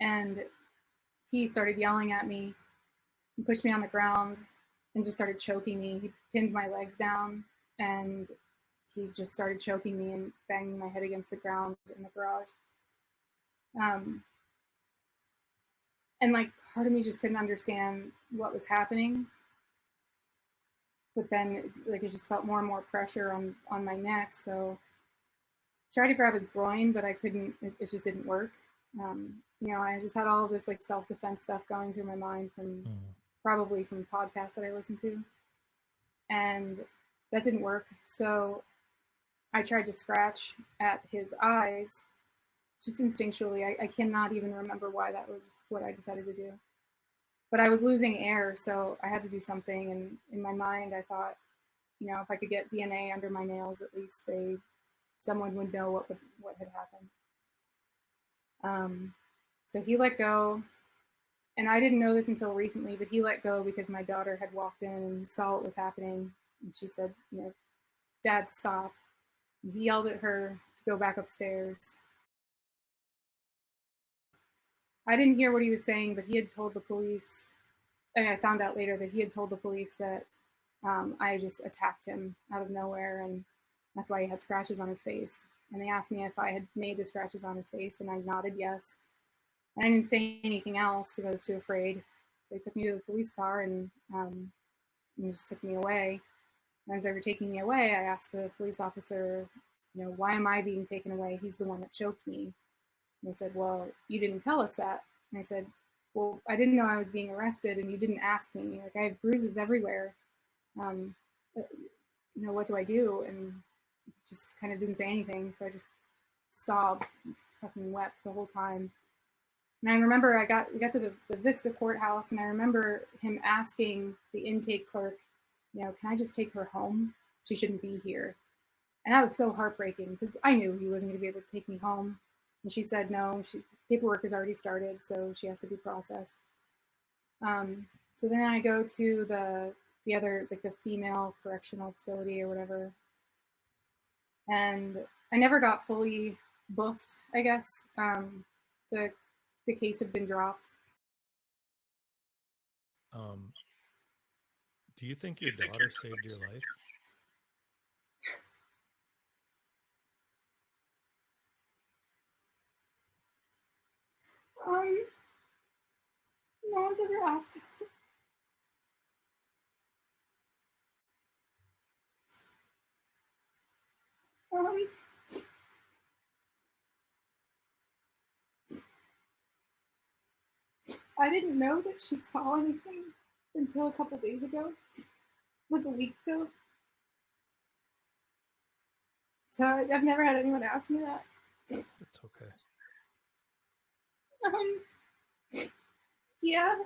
and he started yelling at me and pushed me on the ground and just started choking me. He pinned my legs down and he just started choking me and banging my head against the ground in the garage. And like part of me just couldn't understand what was happening. But then like it just felt more and more pressure on my neck. So I tried to grab his groin, but I couldn't, it just didn't work. You know, I just had all of this like self-defense stuff going through my mind from probably from podcasts that I listened to. And that didn't work. So I tried to scratch at his eyes just instinctually. I cannot even remember why that was what I decided to do. But I was losing air, so I had to do something. And in my mind, I thought, you know, if I could get DNA under my nails, at least someone would know what had happened. So he let go, and I didn't know this until recently, but he let go because my daughter had walked in and saw what was happening, and she said, you know, Dad, stop. And he yelled at her to go back upstairs. I didn't hear what he was saying, but he had told the police, and I found out later that he had told the police that I just attacked him out of nowhere, and that's why he had scratches on his face. And they asked me if I had made the scratches on his face, and I nodded yes. And I didn't say anything else because I was too afraid. They took me to the police car and just took me away. And as they were taking me away, I asked the police officer, you know, why am I being taken away? He's the one that choked me. And they said, well, you didn't tell us that. And I said, well, I didn't know I was being arrested, and you didn't ask me. Like, I have bruises everywhere. You know, what do I do? And just kind of didn't say anything. So I just sobbed, fucking wept the whole time. And I remember we got to the Vista courthouse, and I remember him asking the intake clerk, you know, can I just take her home? She shouldn't be here. And that was so heartbreaking because I knew he wasn't going to be able to take me home. And she said, no, paperwork has already started, so she has to be processed. So then I go to the other, like the female correctional facility or whatever. And I never got fully booked, I guess. The case had been dropped. Do you think your daughter saved your life? No one's ever asked. I didn't know that she saw anything until a couple days ago, like a week ago. So I've never had anyone ask me that. It's okay. Yeah.